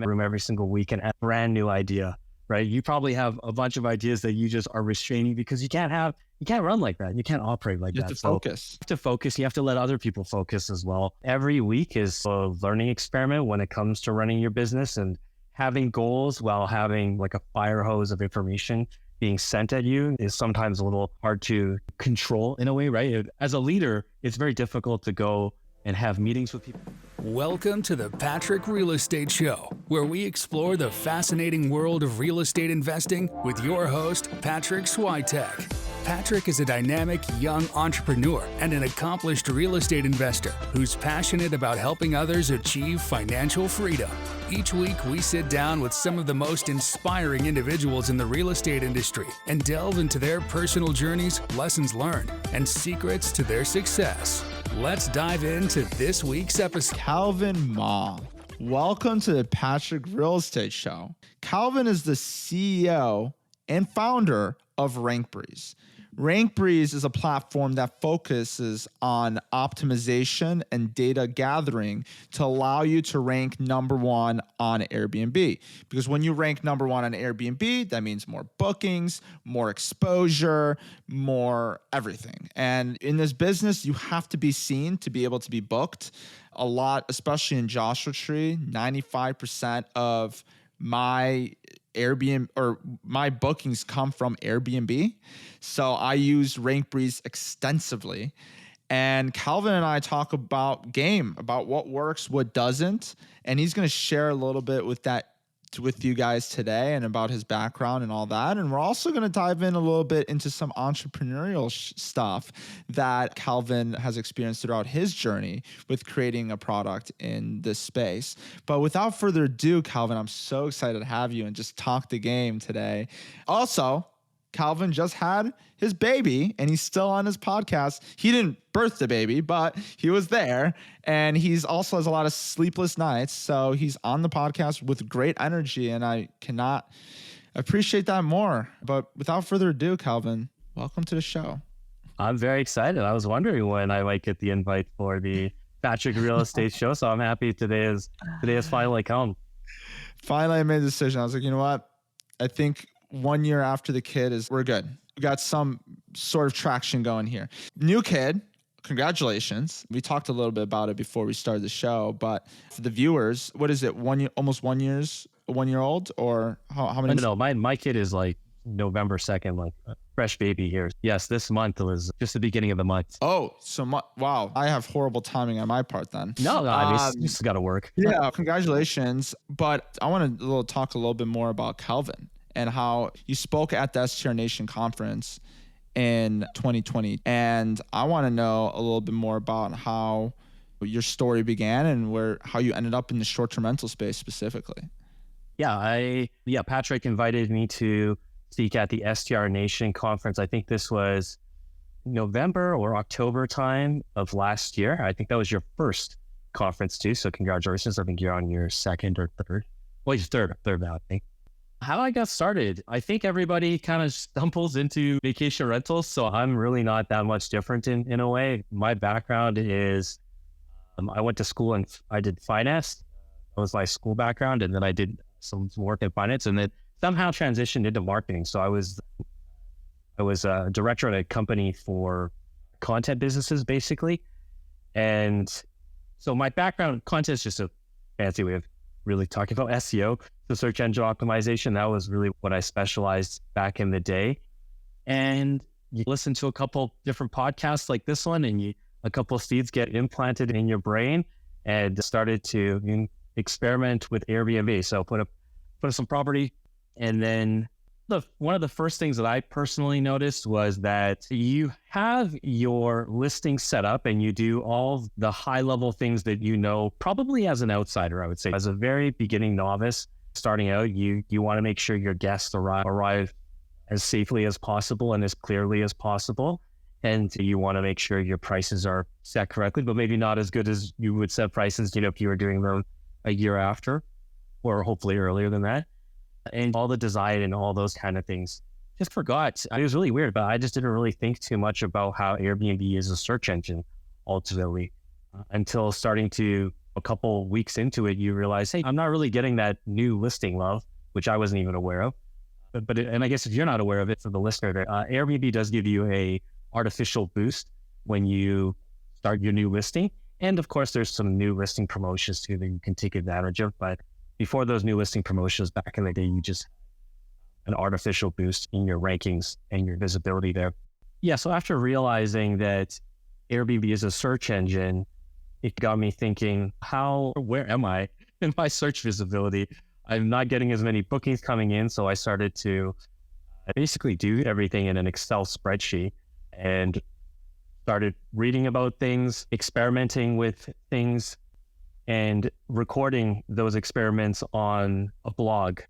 a room every single week and have a brand new idea, right? You probably have a bunch of ideas that you just are restraining because you can't run like that. You can't operate like You that. have to focus. You have to focus. You have to let other people focus as well. Every week is a learning experiment when it comes to running your business, and having goals while having like a fire hose of information being sent at you is sometimes a little hard to control in a way, right? As a leader, it's very difficult to go and have meetings with people. Welcome to the Patryk Real Estate Show, where we explore the fascinating world of real estate investing with your host, Patryk Switek. Patryk is a dynamic young entrepreneur and an accomplished real estate investor who's passionate about helping others achieve financial freedom. Each week, we sit down with some of the most inspiring individuals in the real estate industry and delve into their personal journeys, lessons learned, and secrets to their success. Let's dive into this week's episode. Kelvin Mah, welcome to the Patryk Real Estate Show. Kelvin is the CEO and founder of Rankbreeze. Rankbreeze is a platform that focuses on optimization and data gathering to allow you to rank number one on Airbnb. Because when you rank number one on Airbnb, that means more bookings, more exposure, more everything. And in this business, you have to be seen to be able to be booked. A lot, especially in Joshua Tree, 95% of my Airbnb or my bookings come from Airbnb. So I use Rankbreeze extensively. And Kelvin and I talk about what works, what doesn't. And he's going to share a little bit with you guys today and about his background and all that. And we're also going to dive in a little bit into some entrepreneurial stuff that Kelvin has experienced throughout his journey with creating a product in this space. But without further ado, Kelvin, I'm so excited to have you and just talk the game today. Also, Kelvin just had his baby and he's still on his podcast. He didn't birth the baby, but he was there, and he's also has a lot of sleepless nights. So he's on the podcast with great energy, and I cannot appreciate that more. But without further ado, Kelvin, welcome to the show. I'm very excited. I was wondering when I might get the invite for the Patryk Real Estate Show. So I'm happy today has finally come. Finally, I made the decision. I was like, you know what? I think 1 year after the kid we're good. We got some sort of traction going here. New kid, congratulations. We talked a little bit about it before we started the show, but for the viewers, what is it? 1 year, almost 1 year old, or how many? No, my kid is like November 2nd, like a fresh baby here. Yes, this month was just the beginning of the month. Oh, wow. I have horrible timing on my part then. No, I mean, it's got to work. Yeah, congratulations. But I want to talk a little bit more about Kelvin and how you spoke at the STR Nation conference in 2020. And I want to know a little bit more about how your story began and how you ended up in the short-term rental space specifically. Patryk invited me to speak at the STR Nation conference. I think this was November or October time of last year. I think that was your first conference too. So congratulations. I think you're on your second or third. Well, you're third now, I think. How I got started, I think everybody kind of stumbles into vacation rentals. So I'm really not that much different in a way. My background is, I went to school and I did finance. That was my school background. And then I did some work in finance and then somehow transitioned into marketing. So I was a director at a company for content businesses, basically. And so my background, content is just a fancy way of really talking about SEO. So search engine optimization, that was really what I specialized back in the day. And you listen to a couple different podcasts like this one, and a couple seeds get implanted in your brain, and started to experiment with Airbnb. So put up some property. And then one of the first things that I personally noticed was that you have your listing set up and you do all the high level things that probably as an outsider, I would say. As a very beginning novice starting out, you want to make sure your guests arrive as safely as possible and as clearly as possible. And you want to make sure your prices are set correctly, but maybe not as good as you would set prices, if you were doing them a year after, or hopefully earlier than that. And all the design and all those kind of things. Just forgot. It was really weird, but I just didn't really think too much about how Airbnb is a search engine ultimately until starting to a couple weeks into it, you realize, hey, I'm not really getting that new listing love, which I wasn't even aware of. And I guess if you're not aware of it, for the listener, Airbnb does give you a artificial boost when you start your new listing. And of course, there's some new listing promotions too that you can take advantage of. But before those new listing promotions back in the day, you just an artificial boost in your rankings and your visibility there. Yeah. So after realizing that Airbnb is a search engine, it got me thinking, where am I in my search visibility? I'm not getting as many bookings coming in. So I started to basically do everything in an Excel spreadsheet and started reading about things, experimenting with things, and recording those experiments on a blog.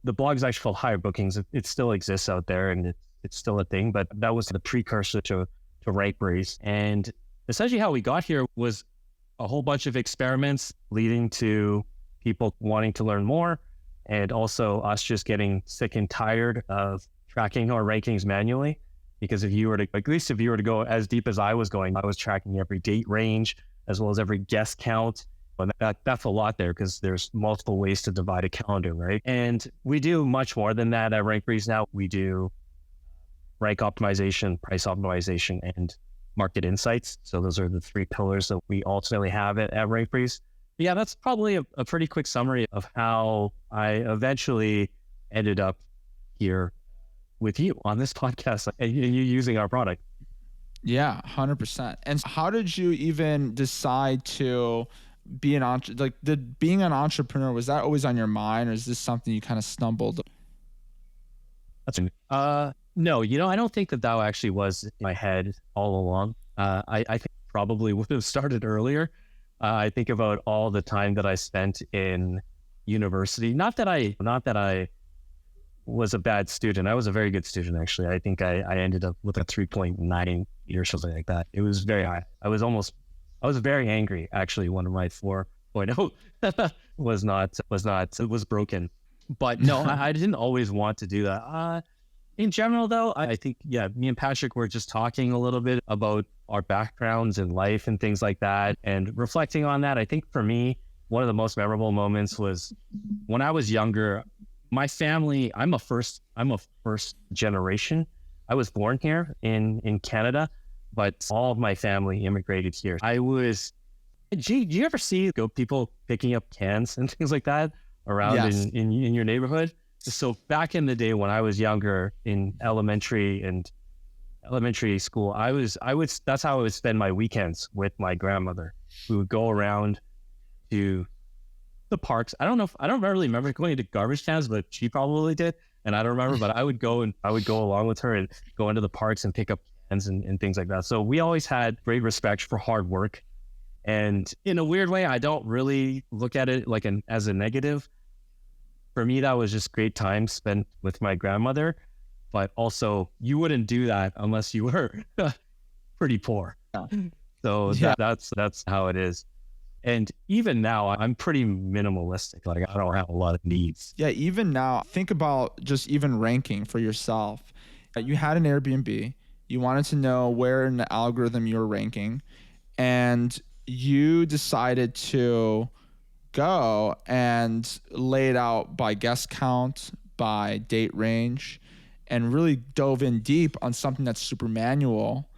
The blog is actually called Higher Bookings. It still exists out there and it's still a thing, but that was the precursor to Rankbreeze. And essentially how we got here was a whole bunch of experiments leading to people wanting to learn more, and also us just getting sick and tired of tracking our rankings manually. Because if you were to go as deep as I was going, I was tracking every date range as well as every guest count. And that's a lot there because there's multiple ways to divide a calendar, right? And we do much more than that at Rankbreeze now. We do rank optimization, price optimization, and market insights. So those are the three pillars that we ultimately have at Rankbreeze. Yeah, that's probably a pretty quick summary of how I eventually ended up here with you on this podcast and you using our product. Yeah, 100%. And how did you even decide to be did being an entrepreneur, was that always on your mind, or is this something you kind of stumbled? No, I don't think that actually was in my head all along. I think probably would have started earlier. I think about all the time that I spent in university. Not that I was a bad student. I was a very good student, actually. I think I ended up with a 3.9 or something like that. It was very high. I was very angry, actually. One of my 4.0 was broken. But no, I didn't always want to do that. In general, though, I think, me and Patryk were just talking a little bit about our backgrounds in life and things like that. And reflecting on that, I think for me, one of the most memorable moments was when I was younger. My family, I'm a first generation. I was born here in Canada, but all of my family immigrated here. Do you ever see people picking up cans and things like that around Yes. in your neighborhood? So back in the day when I was younger in elementary school, that's how I would spend my weekends with my grandmother. We would go around to the parks. I don't really remember going to garbage cans, but she probably did. And I don't remember, but I would go along with her and go into the parks and pick up cans and things like that. So we always had great respect for hard work. And in a weird way, I don't really look at it as a negative. For me, that was just great time spent with my grandmother, but also you wouldn't do that unless you were pretty poor. Yeah. So that's how it is. And even now, I'm pretty minimalistic. I don't have a lot of needs. Yeah, even now, think about just even ranking for yourself. You had an Airbnb. You wanted to know where in the algorithm you were ranking, and you decided to go and lay it out by guest count, by date range, and really dove in deep on something that's super manual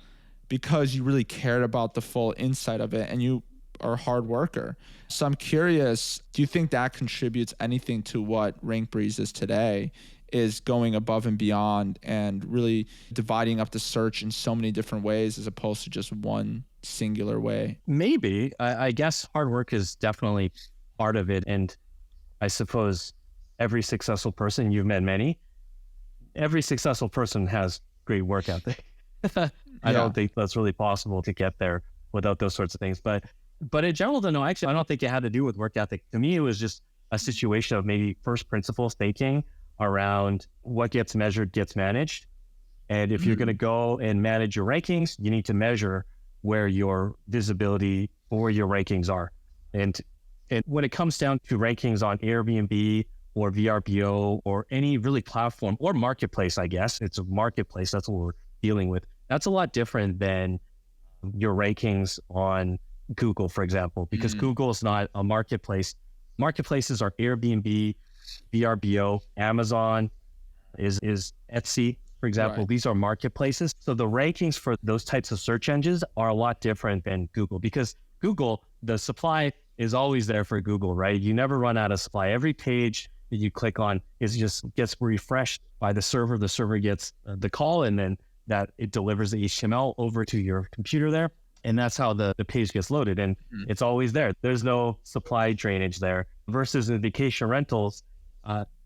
because you really cared about the full insight of it and you are a hard worker. So I'm curious, do you think that contributes anything to what Rankbreeze is today, is going above and beyond and really dividing up the search in so many different ways as opposed to just one singular way? Maybe. I guess hard work is definitely part of it. And I suppose every successful person, you've met many, every successful person has great work ethic. I don't think that's really possible to get there without those sorts of things. But in general, no, actually, I don't think it had to do with work ethic. To me, it was just a situation of maybe first principles thinking around what gets measured gets managed. And if you're going to go and manage your rankings, you need to measure where your visibility or your rankings are. And when it comes down to rankings on Airbnb or VRBO or any really platform or marketplace, I guess it's a marketplace. That's what we're dealing with. That's a lot different than your rankings on Google, for example, because Google is not a marketplace. Marketplaces are Airbnb, VRBO, Amazon, is Etsy, for example. Right. These are marketplaces. So the rankings for those types of search engines are a lot different than Google, because Google, the supply is always there for Google, right? You never run out of supply. Every page that you click on just gets refreshed by the server. The server gets the call, and then that it delivers the HTML over to your computer there. And that's how the page gets loaded. And it's always there. There's no supply drainage there. Versus in vacation rentals,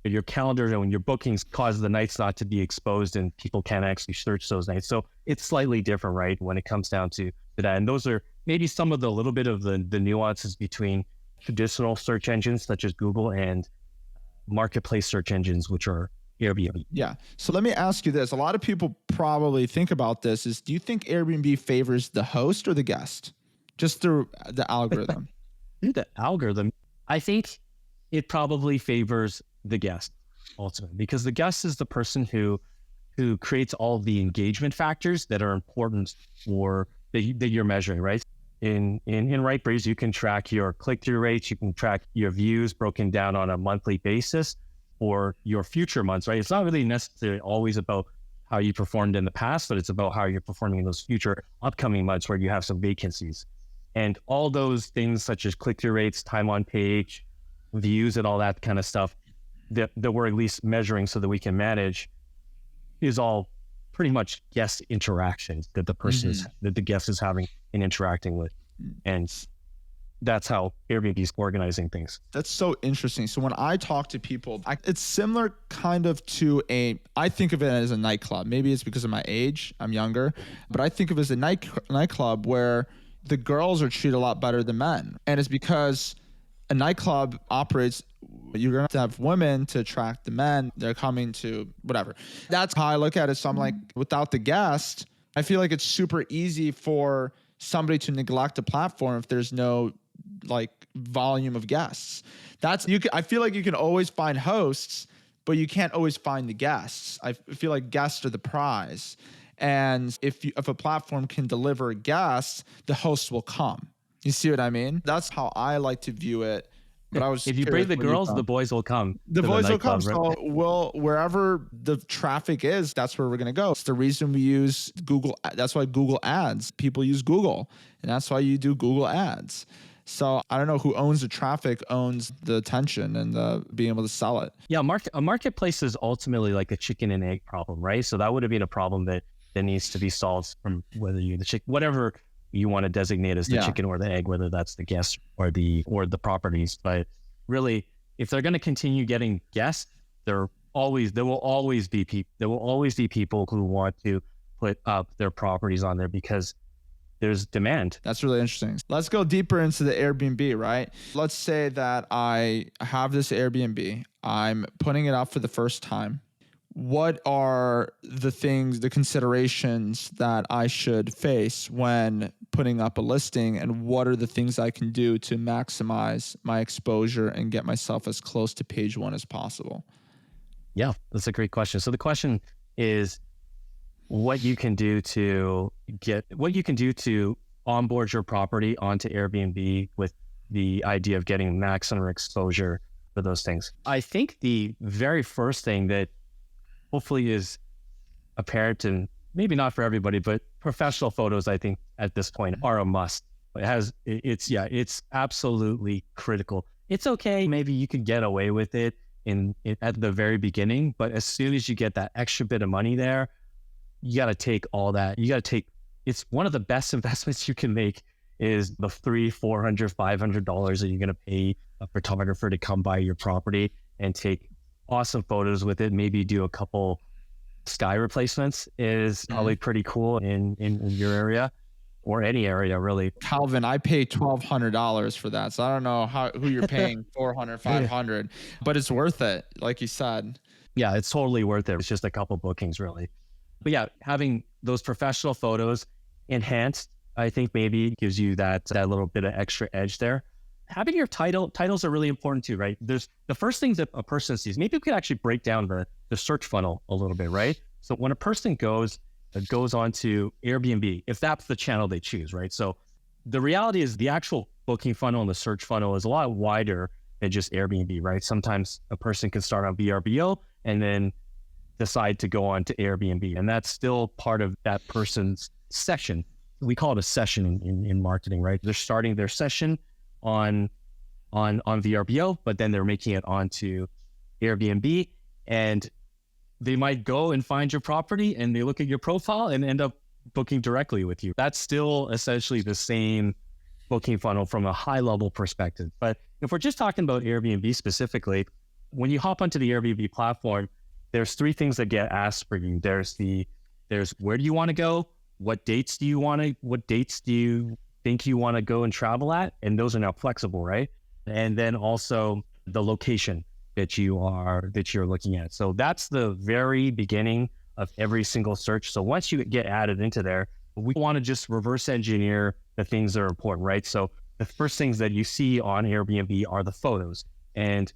your calendar and your bookings cause the nights not to be exposed, and people can't actually search those nights. So it's slightly different, right, when it comes down to that. And those are maybe some of the little bit of the nuances between traditional search engines such as Google and marketplace search engines, which are Airbnb. Yeah. So let me ask you this. A lot of people probably think about this is, do you think Airbnb favors the host or the guest? Just through the algorithm. Through the algorithm, I think it probably favors the guest ultimately, because the guest is the person who creates all the engagement factors that are important for that you're measuring, right? In Rankbreeze, you can track your click-through rates, you can track your views broken down on a monthly basis or your future months, right? It's not really necessarily always about how you performed in the past, but it's about how you're performing in those future upcoming months where you have some vacancies. And all those things such as click-through rates, time on page, views, and all that kind of stuff that we're at least measuring so that we can manage is all pretty much guest interactions that the person is, that the guest is having and interacting with. And that's how Airbnb is organizing things. That's so interesting. So when I talk to people, it's similar kind of to I think of it as a nightclub. Maybe it's because of my age, I'm younger, but I think of it as a nightclub where the girls are treated a lot better than men. And it's because a nightclub operates, you're going to have women to attract the men. They're coming to whatever. That's how I look at it. So I'm like, without the guest, I feel like it's super easy for somebody to neglect a platform if there's no like volume of guests. I feel like you can always find hosts, but you can't always find the guests. I feel like guests are the prize. And if a platform can deliver guests, the hosts will come. You see what I mean? That's how I like to view it. But if you bring the girls, the boys will come. The boys will come. Right? So wherever the traffic is, that's where we're going to go. It's the reason we use Google. That's why Google ads, people use Google. And that's why you do Google ads. So I don't know who owns the traffic, owns the attention and the being able to sell it. Yeah, a marketplace is ultimately like a chicken and egg problem, right? So that would have been a problem that needs to be solved from whether you're the chicken, whatever you want to designate as the chicken or the egg, whether that's the guests or the properties. But really, if they're going to continue getting guests, there will always be people who want to put up their properties on there because there's demand. That's really interesting. Let's go deeper into the Airbnb, right? Let's say that I have this Airbnb. I'm putting it up for the first time. What are the considerations that I should face when putting up a listing, and what are the things I can do to maximize my exposure and get myself as close to page one as possible? Yeah, that's a great question. So the question is what you can do to onboard your property onto Airbnb with the idea of getting maximum exposure for those things. I think the very first thing that hopefully is apparent, and maybe not for everybody, but professional photos, I think at this point are a must. It's absolutely critical. It's okay, maybe you could get away with it at the very beginning, but as soon as you get that extra bit of money there, you got to take all that. It's one of the best investments you can make is the $300, $400, $500 that you're going to pay a photographer to come by your property and take awesome photos with it. Maybe do a couple sky replacements is probably pretty cool in your area or any area really. Kelvin, I pay $1,200 for that. So I don't know who you're paying $400, $500, but it's worth it. Like you said. Yeah, it's totally worth it. It's just a couple bookings really. But yeah, having those professional photos enhanced, I think maybe gives you that little bit of extra edge there. Having your titles are really important too, right? There's the first things that a person sees. Maybe we could actually break down the search funnel a little bit, right? So when a person goes onto Airbnb, if that's the channel they choose, right? So the reality is the actual booking funnel and the search funnel is a lot wider than just Airbnb, right? Sometimes a person can start on VRBO and then decide to go on to Airbnb, and that's still part of that person's session. We call it a session in marketing, right? They're starting their session on VRBO, but then they're making it onto Airbnb, and they might go and find your property and they look at your profile and end up booking directly with you. That's still essentially the same booking funnel from a high level perspective. But if we're just talking about Airbnb specifically, when you hop onto the Airbnb platform, there's three things that get asked for you. There's where do you want to go? What dates do you think you want to go and travel at? And those are now flexible, right? And then also the location that you're looking at. So that's the very beginning of every single search. So once you get added into there, we want to just reverse engineer the things that are important, right? So the first things that you see on Airbnb are the photos, and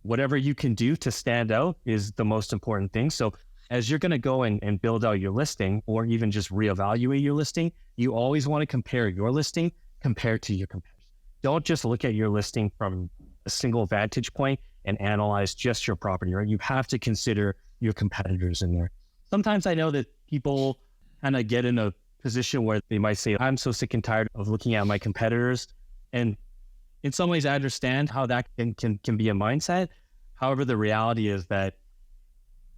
whatever you can do to stand out is the most important thing. So as you're going to go and build out your listing, or even just reevaluate your listing, you always want to compare your listing compared to your competitors. Don't just look at your listing from a single vantage point and analyze just your property, right? You have to consider your competitors in there. Sometimes I know that people kind of get in a position where they might say, I'm so sick and tired of looking at my competitors. And in some ways, I understand how that can be a mindset. However, the reality is that,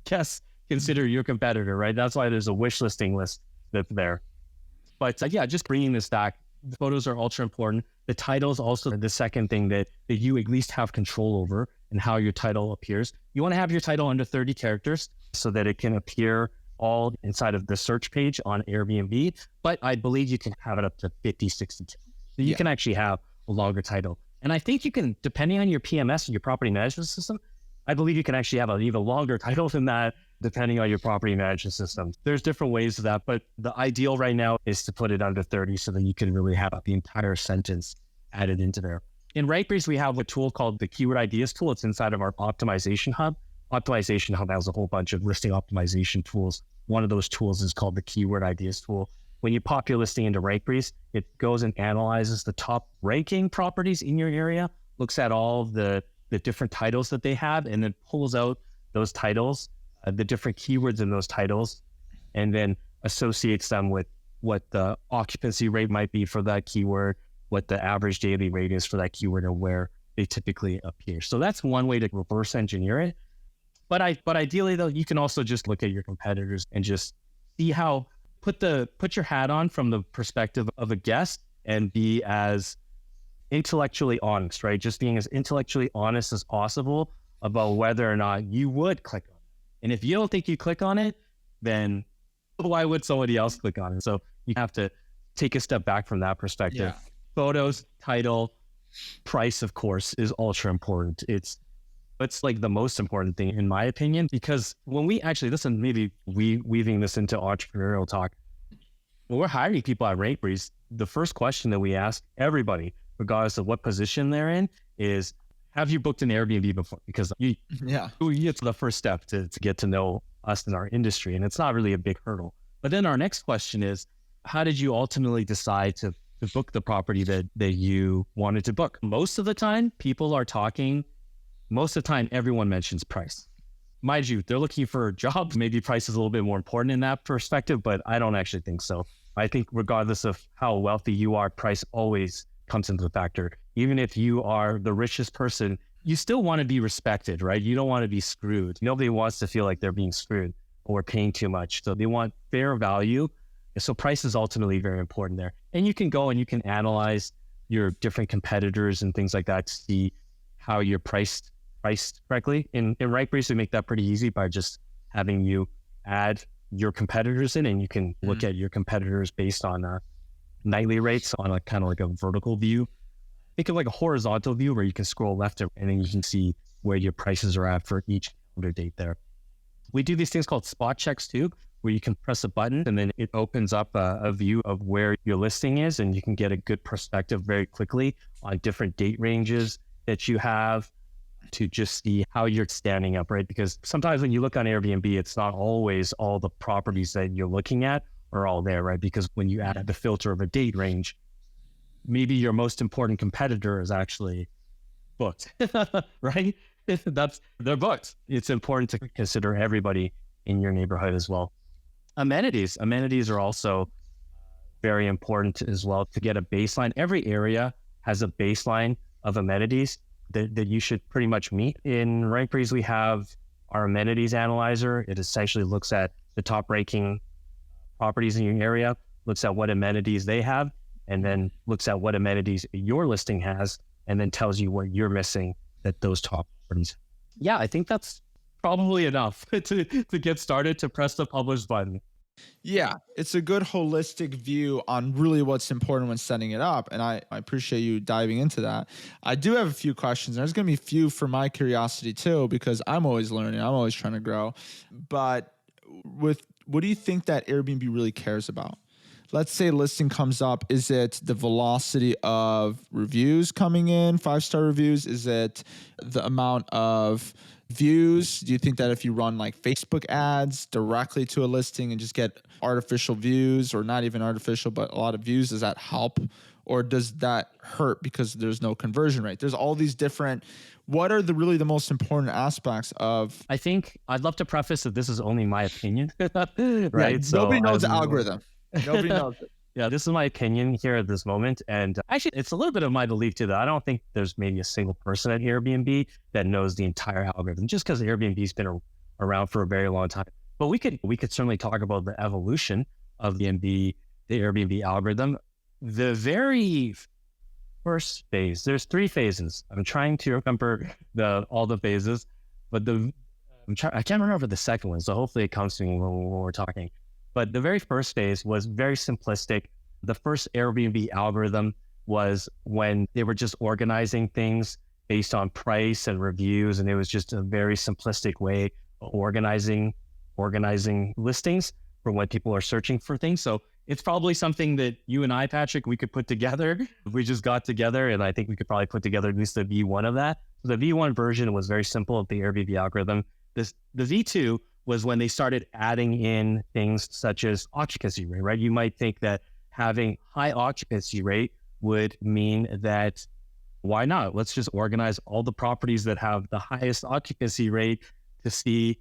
yes, consider your competitor, right? That's why there's a wish listing list that's there. But yeah, just bringing this back, the photos are ultra important. The title is also the second thing that you at least have control over, and how your title appears. You want to have your title under 30 characters so that it can appear all inside of the search page on Airbnb. But I believe you can have it up to 50, 60. So you can actually have a longer title. And I think you can, depending on your PMS and your property management system, I believe you can actually have an even longer title than that, depending on your property management system. There's different ways of that, but the ideal right now is to put it under 30 so that you can really have the entire sentence added into there. In Rankbreeze, we have a tool called the Keyword Ideas tool. It's inside of our Optimization Hub. Optimization Hub has a whole bunch of listing optimization tools. One of those tools is called the Keyword Ideas tool. When you pop your listing into Rankbreeze, it goes and analyzes the top ranking properties in your area, looks at all the different titles that they have, and then pulls out those titles, the different keywords in those titles, and then associates them with what the occupancy rate might be for that keyword, what the average daily rate is for that keyword, and where they typically appear. So that's one way to reverse engineer it. But ideally though, you can also just look at your competitors and just see how, put your hat on from the perspective of a guest and be as intellectually honest, right? Just being as intellectually honest as possible about whether or not you would click on it. And if you don't think you click on it, then why would somebody else click on it? So you have to take a step back from that perspective. Yeah. Photos, title, price, of course, is ultra important. It's like the most important thing in my opinion, because when we actually listen, maybe weaving this into entrepreneurial talk, when we're hiring people at Rankbreeze, the first question that we ask everybody, regardless of what position they're in, is, have you booked an Airbnb before? Because it's the first step to get to know us in our industry, and it's not really a big hurdle. But then our next question is, how did you ultimately decide to book the property that you wanted to book? Most of the time, everyone mentions price. Mind you, they're looking for a job. Maybe price is a little bit more important in that perspective, but I don't actually think so. I think regardless of how wealthy you are, price always comes into the factor. Even if you are the richest person, you still want to be respected, right? You don't want to be screwed. Nobody wants to feel like they're being screwed or paying too much. So they want fair value. So price is ultimately very important there. And you can go and you can analyze your different competitors and things like that to see how you're priced correctly. In Rankbreeze, we make that pretty easy by just having you add your competitors in, and you can look at your competitors based on nightly rates on a kind of like a vertical view. Think of like a horizontal view where you can scroll left and then you can see where your prices are at for each calendar date there. We do these things called spot checks too, where you can press a button and then it opens up a view of where your listing is, and you can get a good perspective very quickly on different date ranges that you have to just see how you're standing up, right? Because sometimes when you look on Airbnb, it's not always all the properties that you're looking at are all there, right? Because when you add the filter of a date range, maybe your most important competitor is actually booked, right? They're booked. It's important to consider everybody in your neighborhood as well. Amenities are also very important as well to get a baseline. Every area has a baseline of amenities that you should pretty much meet. In Rankbreeze, we have our amenities analyzer. It essentially looks at the top ranking properties in your area, looks at what amenities they have, and then looks at what amenities your listing has, and then tells you what you're missing at those top properties. Yeah, I think that's probably enough to get started, to press the publish button. Yeah, it's a good holistic view on really what's important when setting it up. And I appreciate you diving into that. I do have a few questions. There's going to be a few for my curiosity too, because I'm always learning. I'm always trying to grow. But what do you think that Airbnb really cares about? Let's say a listing comes up. Is it the velocity of reviews coming in, 5-star reviews? Is it the amount of views? Do you think that if you run like Facebook ads directly to a listing and just get artificial views, or not even artificial, but a lot of views, does that help? Or does that hurt because there's no conversion rate? There's all these different, what are really the most important aspects of? I think I'd love to preface that this is only my opinion, right? Yeah, nobody knows the algorithm. Nobody knows it. Yeah, this is my opinion here at this moment. And actually, it's a little bit of my belief too, that I don't think there's maybe a single person at Airbnb that knows the entire algorithm, just because Airbnb's been around for a very long time. But we could certainly talk about the evolution of the Airbnb algorithm. The very first phase, there's 3 phases. I'm trying to remember all the phases, but I can't remember the second one. So hopefully it comes to me when we're talking. But the very first phase was very simplistic. The first Airbnb algorithm was when they were just organizing things based on price and reviews. And it was just a very simplistic way of organizing listings for when people are searching for things. So it's probably something that you and I, Patryk, we could put together if we just got together. And I think we could probably put together at least the V1 of that. So the V1 version was very simple of the Airbnb algorithm. The V2 was when they started adding in things such as occupancy rate, right? You might think that having high occupancy rate would mean that, why not? Let's just organize all the properties that have the highest occupancy rate to see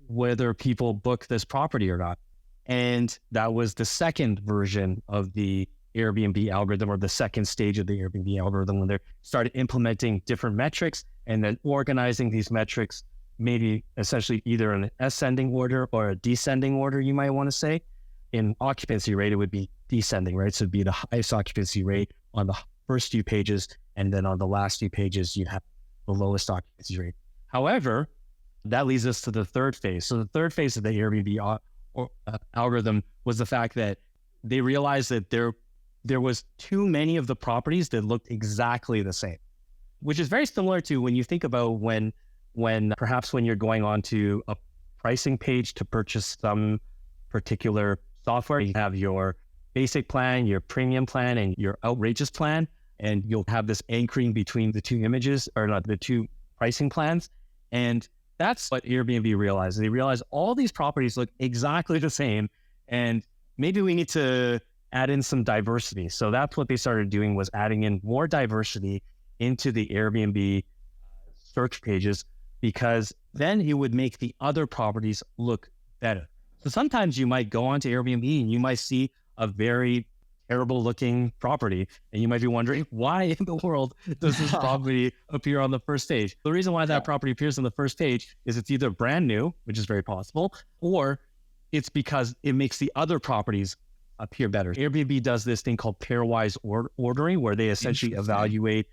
whether people book this property or not. And that was the second version of the Airbnb algorithm, or the second stage of the Airbnb algorithm, when they started implementing different metrics and then organizing these metrics, maybe essentially either an ascending order or a descending order, you might want to say. In occupancy rate, it would be descending, right? So it'd be the highest occupancy rate on the first few pages, and then on the last few pages, you'd have the lowest occupancy rate. However, that leads us to the third phase. So the third phase of the Airbnb algorithm was the fact that they realized that there was too many of the properties that looked exactly the same, which is very similar to when you think about when perhaps when you're going on to a pricing page to purchase some particular software, you have your basic plan, your premium plan, and your outrageous plan, and you'll have this anchoring between the two images, or not the two pricing plans. And that's what Airbnb realized. They realized all these properties look exactly the same, and maybe we need to add in some diversity. So that's what they started doing, was adding in more diversity into the Airbnb search pages, because then it would make the other properties look better. So sometimes you might go onto Airbnb and you might see a very terrible looking property, and you might be wondering, why in the world does this property appear on the first page? The reason why that property appears on the first page is it's either brand new, which is very possible, or it's because it makes the other properties appear better. Airbnb does this thing called pairwise ordering, where they essentially evaluate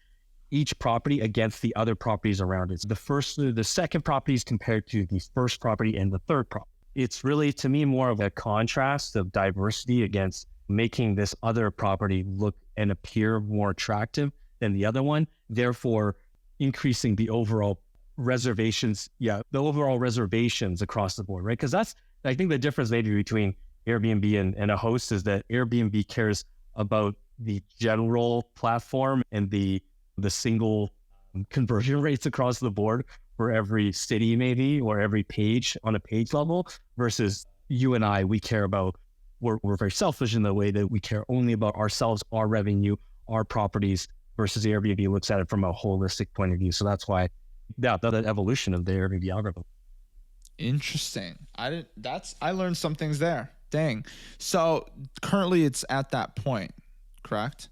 each property against the other properties around it. So the second property is compared to the first property and the third property. It's really, to me, more of a contrast of diversity against making this other property look and appear more attractive than the other one, therefore increasing the overall reservations across the board, right? Because that's, I think, the difference maybe between Airbnb and a host is that Airbnb cares about the general platform and the single conversion rates across the board for every city maybe, or every page on a page level, versus you and I, we care about, we're very selfish in the way that we care only about ourselves, our revenue, our properties versus Airbnb looks at it from a holistic point of view. So that's why the evolution of the Airbnb algorithm. Interesting. I learned some things there. Dang. So currently it's at that point, correct?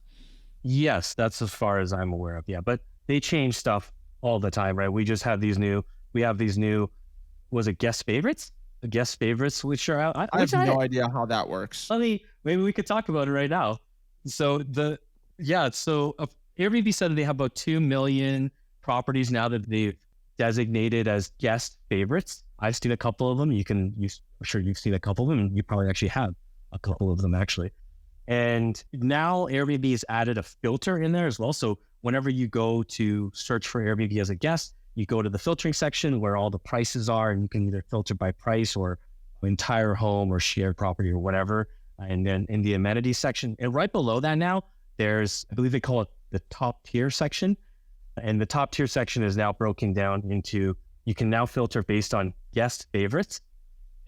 Yes, that's as far as I'm aware of. Yeah, but they change stuff all the time, right? We have these new, was it guest favorites? The guest favorites, which are out. I have no idea how that works. Maybe we could talk about it right now. So Airbnb said that they have about 2 million properties now that they've designated as guest favorites. I've seen a couple of them. I'm sure you've seen a couple of them, and you probably actually have a couple of them actually. And now Airbnb has added a filter in there as well. So whenever you go to search for Airbnb as a guest, you go to the filtering section where all the prices are, and you can either filter by price or entire home or shared property or whatever. And then in the amenities section, and right below that now, there's, I believe they call it the top tier section. And the top tier section is now broken down into, you can now filter based on guest favorites,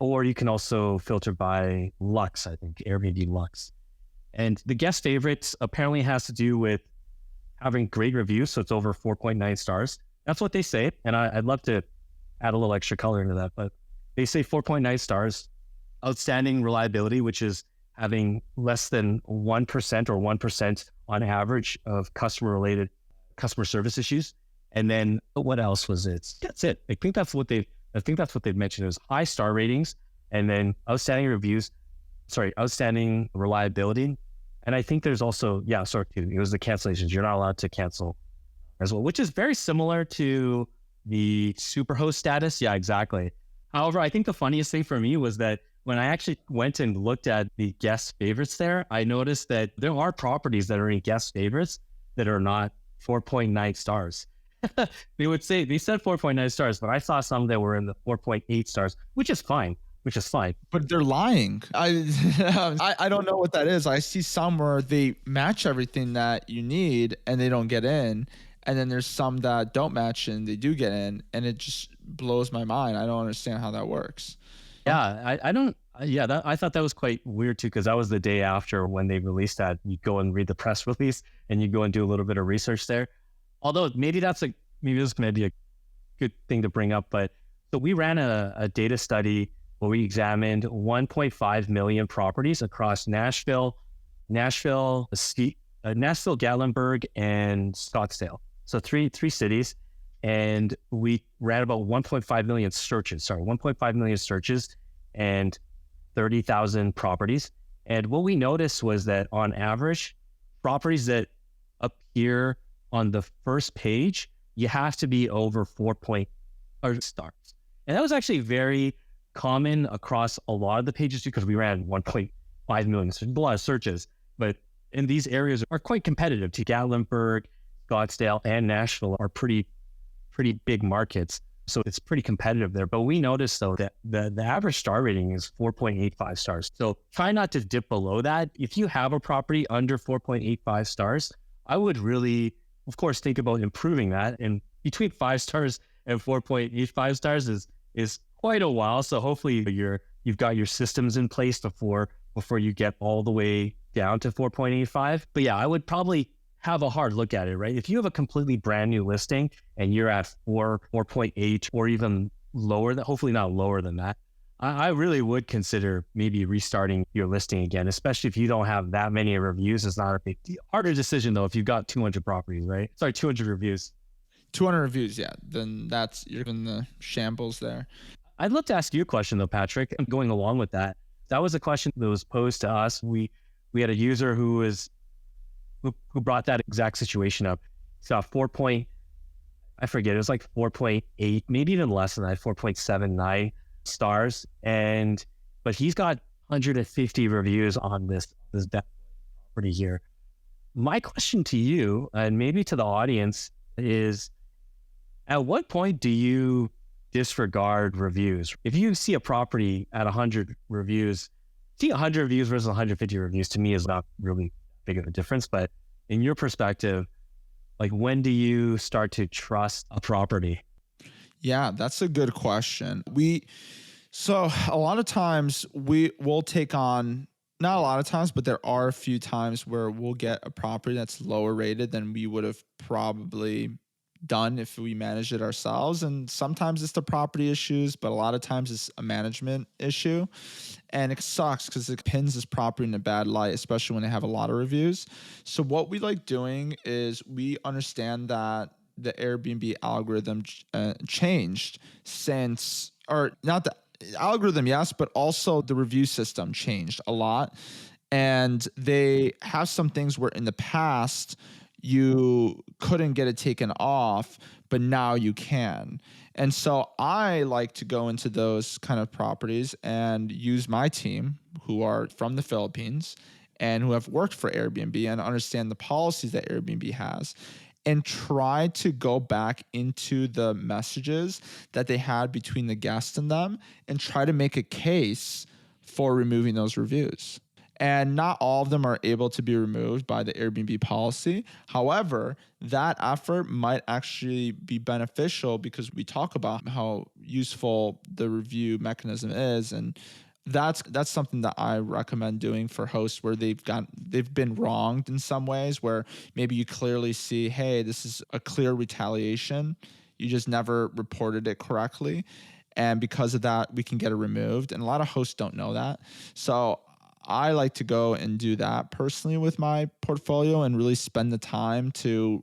or you can also filter by Lux, I think, Airbnb Lux. And the guest favorites apparently has to do with having great reviews. So it's over 4.9 stars. That's what they say. And I'd love to add a little extra color into that, but they say 4.9 stars, outstanding reliability, which is having less than 1% or 1% on average of customer service issues. And then what else was it? That's it. I think that's what they've mentioned. It was high star ratings and then outstanding reliability. And I think there's also, it was the cancellations. You're not allowed to cancel as well, which is very similar to the Superhost status. Yeah, exactly. However, I think the funniest thing for me was that when I actually went and looked at the guest favorites there, I noticed that there are properties that are in guest favorites that are not 4.9 stars. They said 4.9 stars, but I saw some that were in the 4.8 stars, which is fine. But they're lying. I don't know what that is. I see some where they match everything that you need and they don't get in. And then there's some that don't match and they do get in. And it just blows my mind. I don't understand how that works. Yeah, I thought that was quite weird too, because that was the day after when they released that. You go and read the press release and you go and do a little bit of research there. Although maybe this is going to be a good thing to bring up. But so we ran a data study where we examined 1.5 million properties across Nashville, Gatlinburg, and Scottsdale. So three cities. And we ran about 1.5 million searches and 30,000 properties. And what we noticed was that on average, properties that appear on the first page, you have to be over 4.0 stars. And that was actually very common across a lot of the pages too, because we ran 1.5 million, so a lot of searches. But in these areas are quite competitive too. Gatlinburg, Scottsdale, and Nashville are pretty big markets. So it's pretty competitive there. But we noticed though that the average star rating is 4.85 stars. So try not to dip below that. If you have a property under 4.85 stars, I would really, of course, think about improving that. And between 5 stars and 4.85 stars is quite a while. So hopefully you've got your systems in place before you get all the way down to 4.85. But yeah, I would probably have a hard look at it, right? If you have a completely brand new listing and you're at 4.8 or even lower, hopefully not lower than that, I really would consider maybe restarting your listing again, especially if you don't have that many reviews. It's not a big deal. Harder decision though if you've got 200 properties, right? Sorry, 200 reviews. 200 reviews, yeah. Then you're in the shambles there. I'd love to ask you a question though, Patryk. Going along with that, that was a question that was posed to us. We had a user who brought that exact situation up. So I forget, it was like 4.8, maybe even less than that, 4.79 stars. But he's got 150 reviews on this property here. My question to you, and maybe to the audience, is at what point do you disregard reviews? If you see a property at 100 reviews, 100 reviews versus 150 reviews to me is not really big of a difference. But in your perspective, like when do you start to trust a property? Yeah, that's a good question. So a lot of times we'll take on not a lot of times, but there are a few times where we'll get a property that's lower rated than we would have probably done if we managed it ourselves. And sometimes it's the property issues, but a lot of times it's a management issue. And it sucks because it pins this property in a bad light, especially when they have a lot of reviews. So what we like doing is we understand that the Airbnb algorithm changed since, or not the algorithm, yes, but also the review system changed a lot. And they have some things where in the past you couldn't get it taken off, but now you can. And so I like to go into those kind of properties and use my team who are from the Philippines and who have worked for Airbnb and understand the policies that Airbnb has, and try to go back into the messages that they had between the guests and them and try to make a case for removing those reviews. And not all of them are able to be removed by the Airbnb policy. However, that effort might actually be beneficial because we talk about how useful the review mechanism is. And that's something that I recommend doing for hosts where they've been wronged in some ways, where maybe you clearly see, hey, this is a clear retaliation. You just never reported it correctly. And because of that, we can get it removed. And a lot of hosts don't know that. So I like to go and do that personally with my portfolio and really spend the time to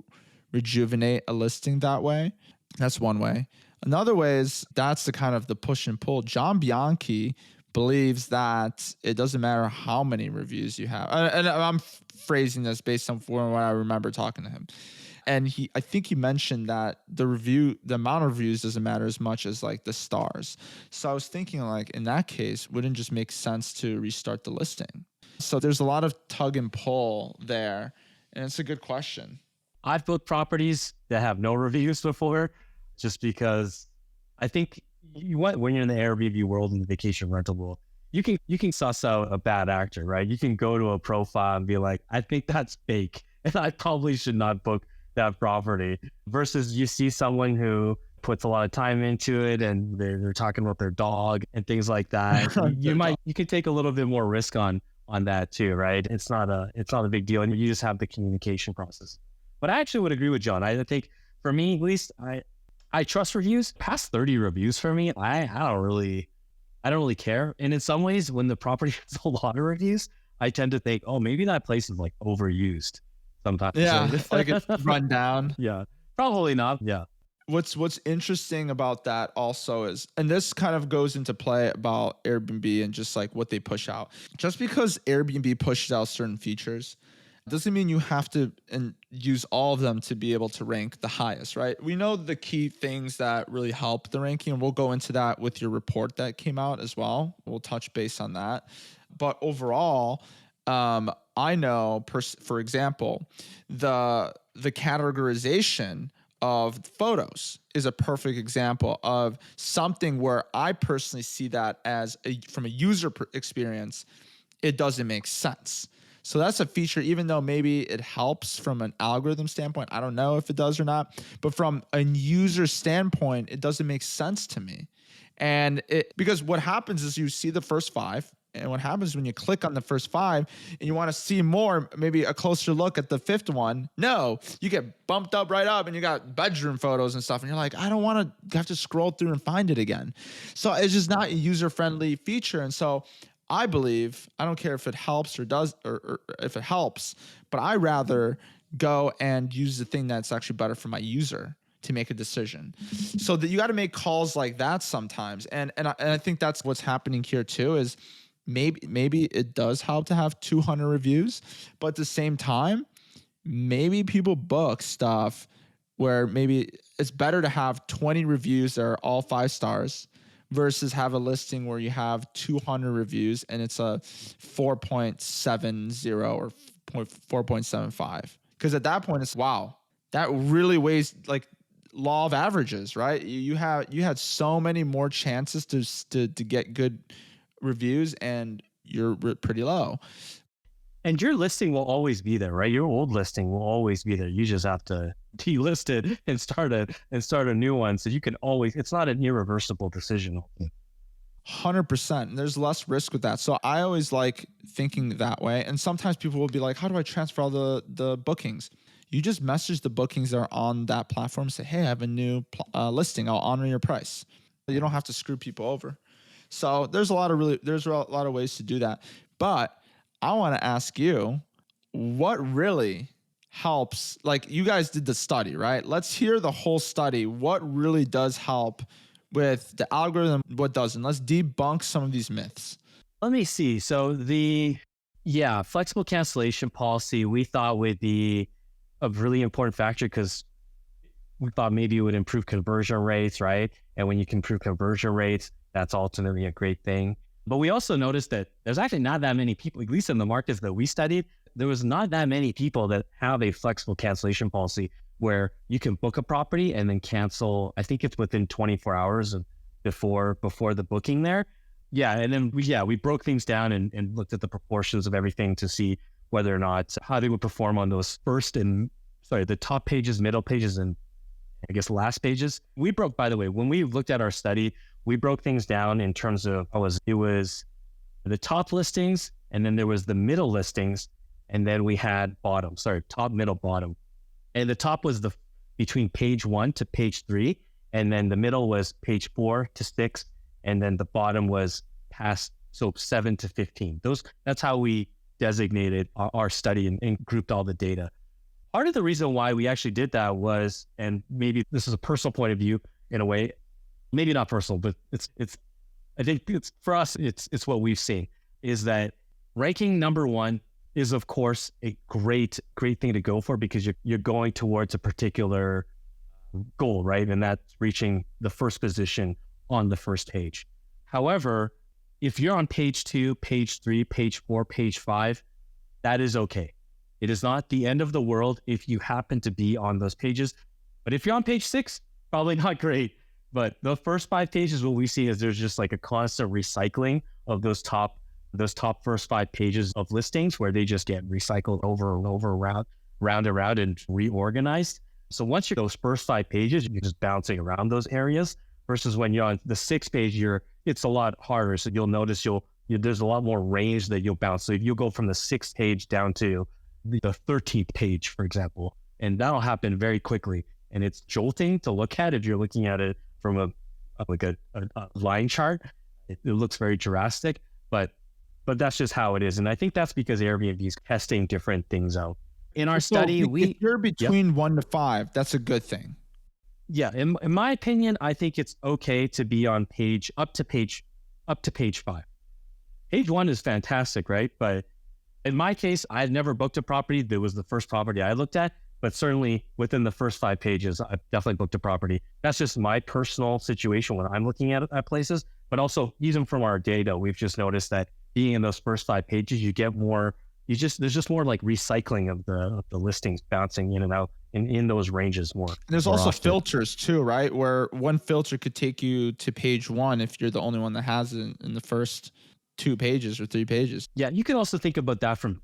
rejuvenate a listing that way. That's one way. Another way is that's the kind of the push and pull. John Bianchi believes that it doesn't matter how many reviews you have. And I'm phrasing this based on what I remember talking to him. And I think he mentioned that the amount of reviews doesn't matter as much as like the stars. So I was thinking, like, in that case, wouldn't it just make sense to restart the listing? So there's a lot of tug and pull there. And it's a good question. I've built properties that have no reviews before, just because I think when you're in the Airbnb world and the vacation rental world, you can suss out a bad actor, right? You can go to a profile and be like, I think that's fake, and I probably should not book that property, versus you see someone who puts a lot of time into it and they're talking about their dog and things like that. you could take a little bit more risk on that too, right? It's not a big deal, and you just have the communication process. But I actually would agree with John. I think for me, at least, I trust reviews. Past 30 reviews for me, I don't really care. And in some ways, when the property has a lot of reviews, I tend to think, oh, maybe that place is like overused sometimes. Yeah, like it's run down. Yeah, probably not. Yeah. What's interesting about that also is, and this kind of goes into play about Airbnb and just like what they push out. Just because Airbnb pushes out certain features doesn't mean you have to use all of them to be able to rank the highest, right? We know the key things that really help the ranking, and we'll go into that with your report that came out as well. We'll touch base on that. But overall, I know, for example, the categorization of photos is a perfect example of something where I personally see that as from a user experience, it doesn't make sense. So that's a feature, even though maybe it helps from an algorithm standpoint. I don't know if it does or not, but from a user standpoint, it doesn't make sense to me. And because what happens is you see the first 5, and what happens when you click on the first 5 and you want to see more, maybe a closer look at the 5th one, no, you get bumped up right up and you got bedroom photos and stuff. And you're like, I don't want to have to scroll through and find it again. So it's just not a user-friendly feature. And so I believe, I don't care if it helps or if it helps, but I rather go and use the thing that's actually better for my user to make a decision. So that you got to make calls like that sometimes. And I think that's what's happening here too, is maybe it does help to have 200 reviews, but at the same time, maybe people book stuff where maybe it's better to have 20 reviews that are all 5 stars versus have a listing where you have 200 reviews and it's a 4.70 or 4.75. Because at that point, it's wow, that really weighs like law of averages, right? You had so many more chances to get good reviews, and you're pretty low. And your listing will always be there, right? Your old listing will always be there. You just have to delist it and start a new one. So you can always, it's not an irreversible decision. 100%. There's less risk with that. So I always like thinking that way. And sometimes people will be like, how do I transfer all the bookings? You just message the bookings that are on that platform. Say, hey, I have a new listing. I'll honor your price. You don't have to screw people over. So there's a lot of ways to do that. But I want to ask you, what really helps? Like, you guys did the study, right? Let's hear the whole study. What really does help with the algorithm? What doesn't? Let's debunk some of these myths. Let me see. So flexible cancellation policy, we thought would be a really important factor because we thought maybe it would improve conversion rates, right? And when you can improve conversion rates, that's ultimately a great thing. But we also noticed that there's actually not that many people, at least in the markets that we studied, there was not that many people that have a flexible cancellation policy where you can book a property and then cancel. I think it's within 24 hours before the booking there. Yeah. And then we broke things down and looked at the proportions of everything to see whether or not how they would perform on those the top pages, middle pages, and I guess last pages. By the way, when we looked at our study, we broke things down in terms of it was the top listings, and then there was the middle listings, and then we had top, middle, bottom. And the top was between page 1 to page 3, and then the middle was page 4 to 6, and then the bottom was past 7 to 15. That's how we designated our study and grouped all the data. Part of the reason why we actually did that was, and maybe this is a personal point of view in a way, maybe not personal, but I think it's for us, it's what we've seen is that ranking number 1 is of course a great thing to go for because you're going towards a particular goal, right? And that's reaching the first position on the first page. However, if you're on page 2, page 3, page 4, page 5, that is okay. It is not the end of the world if you happen to be on those pages. But if you're on page 6, probably not great. But the first 5 pages, what we see is there's just like a constant recycling of those top first 5 pages of listings where they just get recycled over and over, round and round and reorganized. So once you're those first 5 pages, you're just bouncing around those areas versus when you're on the 6th page, it's a lot harder. So you'll notice there's a lot more range that you'll bounce. So if you go from the 6th page down to the 13th page, for example, and that'll happen very quickly. And it's jolting to look at if you're looking at it from a line chart. It looks very drastic, but that's just how it is. And I think that's because Airbnb is testing different things out. In our study, if you're between 1 to 5, that's a good thing. Yeah, in my opinion, I think it's okay to be on up to page 5. Page 1 is fantastic, right? But in my case, I had never booked a property. That was the first property I looked at, but certainly within the first 5 pages, I've definitely booked a property. That's just my personal situation when I'm looking at places. But also, even from our data, we've just noticed that being in those first 5 pages, you get more. There's just more like recycling of the listings bouncing in and out in those ranges more. There's more also often. filters too, right? Where one filter could take you to page 1 if you're the only one that has it in the first 2 pages or 3 pages. Yeah, you can also think about that from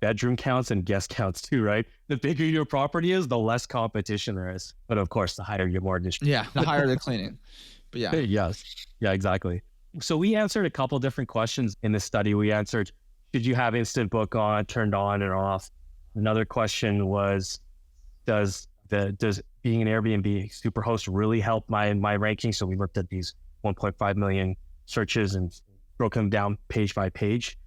bedroom counts and guest counts too, right? The bigger your property is, the less competition there is. But of course, the higher your mortgage. Yeah, the higher the cleaning. But yeah. Yes. Yeah, exactly. So we answered a couple different questions in this study. We answered, should you have instant book turned on and off? Another question was, does being an Airbnb superhost really help my ranking? So we looked at these 1.5 million searches and broke them down page by page.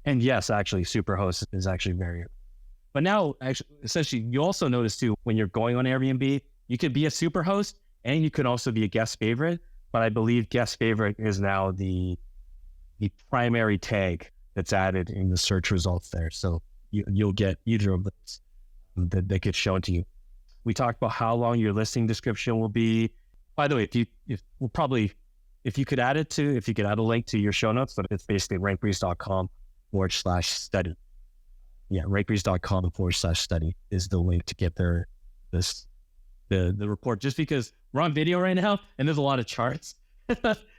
And yes, actually, superhost is actually very. But now, actually, essentially, you also notice too, when you're going on Airbnb, you could be a superhost and you could also be a guest favorite. But I believe guest favorite is now the primary tag that's added in the search results there. So you'll get either of those that get shown to you. We talked about how long your listing description will be. By the way, if you could add a link to your show notes, but it's basically rankbreeze.com/study. Yeah, rankbreeze.com/study is the link to get the report. Just because we're on video right now and there's a lot of charts,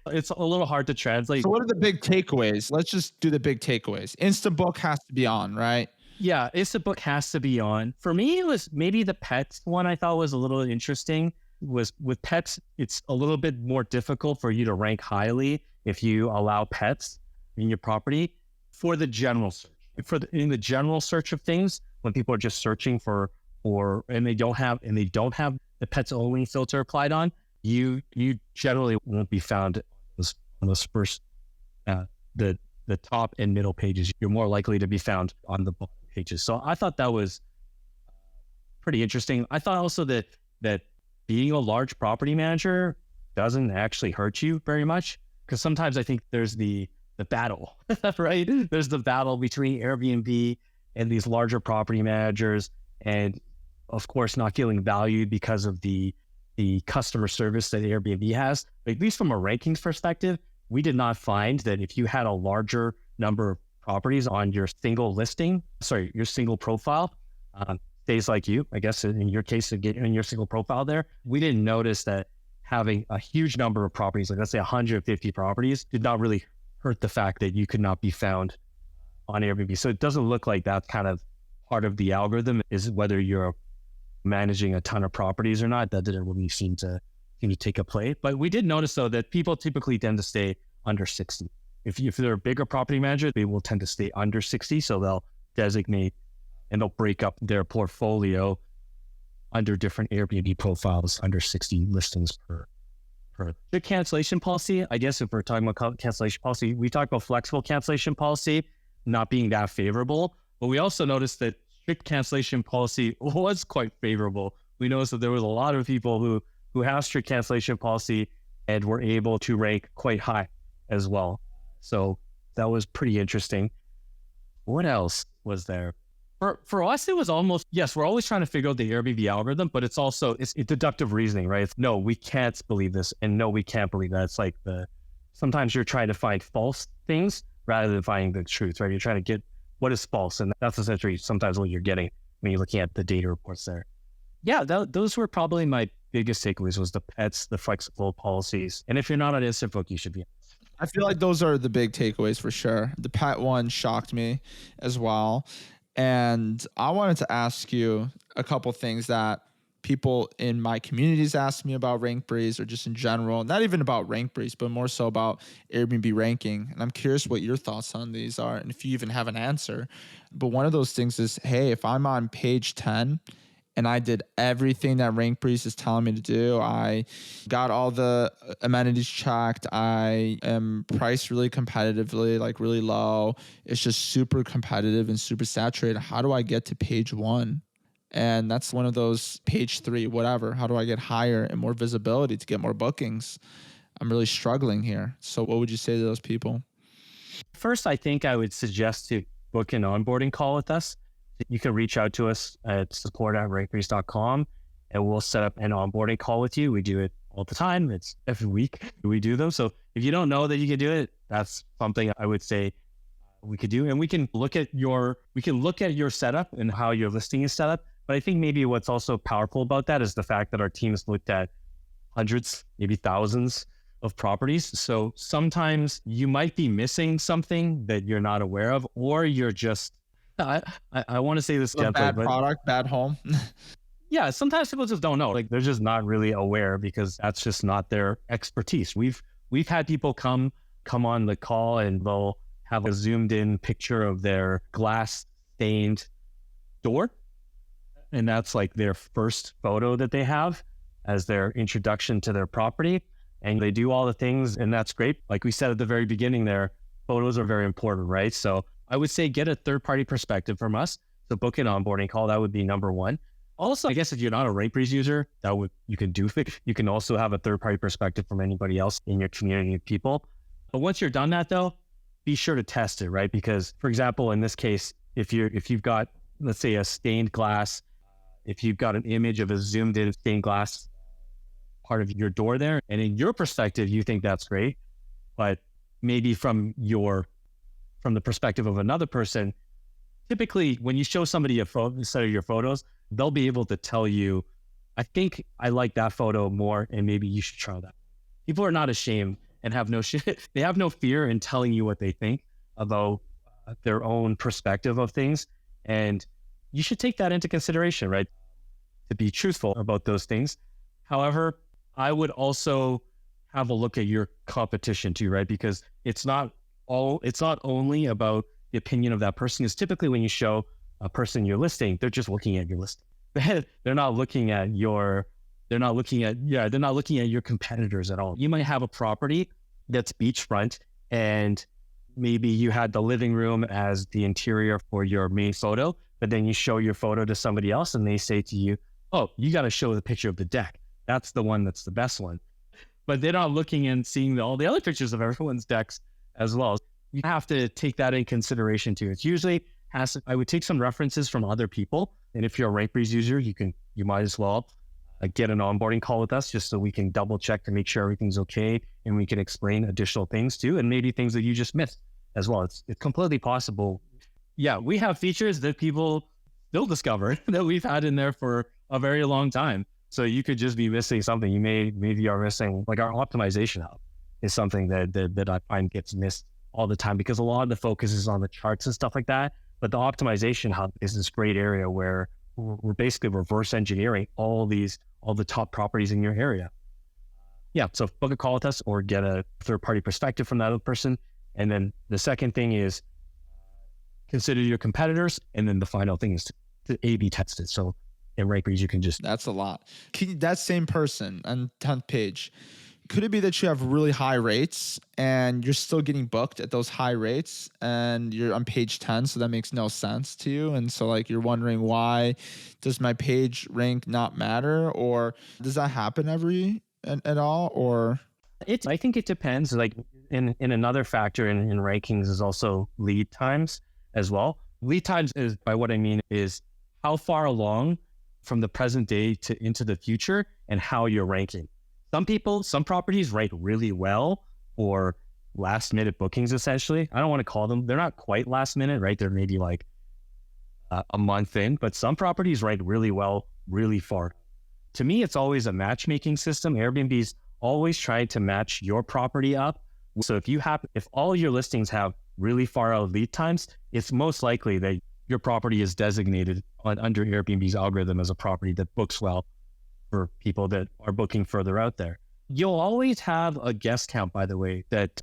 it's a little hard to translate. So what are the big takeaways? Let's just do the big takeaways. Instant book has to be on, right? Yeah, instant book has to be on. For me, it was maybe the pets one I thought was a little interesting. was with pets, it's a little bit more difficult for you to rank highly if you allow pets in your property for the general search. In the general search of things, when people are just searching and they don't have the pets only filter applied on, you generally won't be found on those first the top and middle pages. You're more likely to be found on the bottom pages. So I thought that was pretty interesting. I thought also that being a large property manager doesn't actually hurt you very much, because sometimes I think there's the battle, right? There's the battle between Airbnb and these larger property managers, and of course not feeling valued because of the customer service that Airbnb has. But at least from a rankings perspective, we did not find that if you had a larger number of properties on your single your single profile, days like you, I guess in your case, in your single profile there, we didn't notice that having a huge number of properties, like let's say 150 properties, did not really hurt the fact that you could not be found on Airbnb. So it doesn't look like that's kind of part of the algorithm, is whether you're managing a ton of properties or not. That didn't really seem to take a play. But we did notice though that people typically tend to stay under 60. If they're a bigger property manager, they will tend to stay under 60. So they'll designate and they'll break up their portfolio under different Airbnb profiles under 60 listings per. The cancellation policy, I guess if we're talking about cancellation policy, we talked about flexible cancellation policy not being that favorable, but we also noticed that strict cancellation policy was quite favorable. We noticed that there was a lot of people who have strict cancellation policy and were able to rank quite high as well. So that was pretty interesting. What else was there? For us, it was almost, yes, we're always trying to figure out the Airbnb algorithm, but it's deductive reasoning, right? It's, no, we can't believe this, and no, we can't believe that. It's like sometimes you're trying to find false things rather than finding the truth, right? You're trying to get what is false, and that's essentially sometimes what you're getting when you're looking at the data reports there. Yeah, those were probably my biggest takeaways, was the pets, the flexible policies. And if you're not on Instant Book, you should be. I feel like those are the big takeaways for sure. The pet one shocked me as well. And I wanted to ask you a couple things that people in my communities asked me about Rankbreeze, or just in general, not even about Rankbreeze, but more so about Airbnb ranking. And I'm curious what your thoughts on these are, and if you even have an answer. But one of those things is, hey, if I'm on page 10 and I did everything that Rankbreeze is telling me to do, I got all the amenities checked, I am priced really competitively, like really low, it's just super competitive and super saturated, how do I get to page 1? And that's one of those page 3, whatever. How do I get higher and more visibility to get more bookings? I'm really struggling here. So what would you say to those people? First, I think I would suggest to book an onboarding call with us. You can reach out to us at support@rankbreeze.com and we'll set up an onboarding call with you. We do it all the time. It's every week we do them. So if you don't know that you can do it, that's something I would say we could do. And we can look at your setup and how your listing is set up. But I think maybe what's also powerful about that is the fact that our team's looked at hundreds, maybe thousands of properties. So sometimes you might be missing something that you're not aware of, or you're just, I want to say this gently, bad but product, bad home. Yeah, sometimes people just don't know. Like they're just not really aware because that's just not their expertise. We've had people come on the call and they'll have a zoomed in picture of their glass stained door. And that's like their first photo that they have as their introduction to their property. And they do all the things, and that's great. Like we said at the very beginning there, photos are very important, right? So I would say get a third-party perspective from us. So book an onboarding call. That would be number one. Also, I guess if you're not a Rankbreeze user, you can also have a third-party perspective from anybody else in your community of people. But once you're done that though, be sure to test it, right? Because for example, in this case, if you've got, let's say, a stained glass, if you've got an image of a zoomed in stained glass part of your door there, and in your perspective, you think that's great, but maybe from the perspective of another person, typically when you show somebody a set of your photos, they'll be able to tell you, I think I like that photo more, and maybe you should try that. People are not ashamed and have no they have no fear in telling you what they think about their own perspective of things. And you should take that into consideration, right? To be truthful about those things. However, I would also have a look at your competition too, right? Because it's not only about the opinion of that person. It's typically when you show a person your listing, they're just looking at your listing. They're not looking at your competitors at all. You might have a property that's beachfront and maybe you had the living room as the interior for your main photo, but then you show your photo to somebody else and they say to you, oh, you got to show the picture of the deck. That's the one that's the best one. But they're not looking and seeing all the other pictures of everyone's decks as well. You have to take that in consideration too. It's usually I would take some references from other people. And if you're a Rankbreeze user, you might as well get an onboarding call with us just so we can double check to make sure everything's okay. And we can explain additional things too. And maybe things that you just missed as well. It's completely possible. Yeah, we have features that people still discover that we've had in there for a very long time. So you could just be missing something. Maybe you're missing, like our optimization hub is something that I find gets missed all the time because a lot of the focus is on the charts and stuff like that. But the optimization hub is this great area where we're basically reverse engineering all the top properties in your area. Yeah, so book a call with us or get a third-party perspective from that other person. And then the second thing is consider your competitors. And then the final thing is to A/B test it. So in Rankbreeze, you can just... That's a lot. That same person on 10th page, could it be that you have really high rates and you're still getting booked at those high rates and you're on page 10, so that makes no sense to you? And so like you're wondering, why does my page rank not matter? Or does that happen at all? Or I think it depends. Like in another factor in rankings is also lead times as well. Lead times is, by what I mean, is how far along from the present day to into the future and how you're ranking. Some properties rank really well for last minute bookings, essentially. I don't want to call them, they're not quite last minute, right? They're maybe like a month in, but some properties rank really well, really far. To me, it's always a matchmaking system. Airbnb's always trying to match your property up. So if all your listings have really far out lead times, it's most likely that your property is designated under Airbnb's algorithm as a property that books well for people that are booking further out there. You'll always have a guest count, by the way, that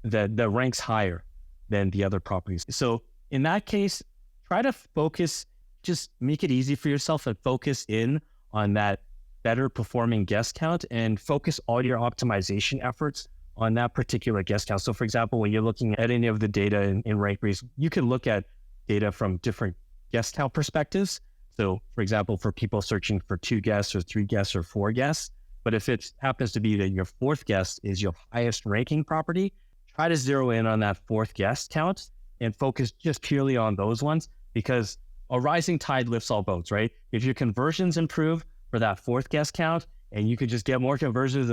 ranks higher than the other properties. So in that case, try to focus, just make it easy for yourself and focus in on that better performing guest count and focus all your optimization efforts on that particular guest count. So for example, when you're looking at any of the data in Rankbreeze, you can look at data from different guest count perspectives. So for example, for people searching for 2 guests or 3 guests or 4 guests, but if it happens to be that your 4th guest is your highest ranking property, try to zero in on that 4th guest count and focus just purely on those ones, because a rising tide lifts all boats, right? If your conversions improve for that 4th guest count and you could just get more conversions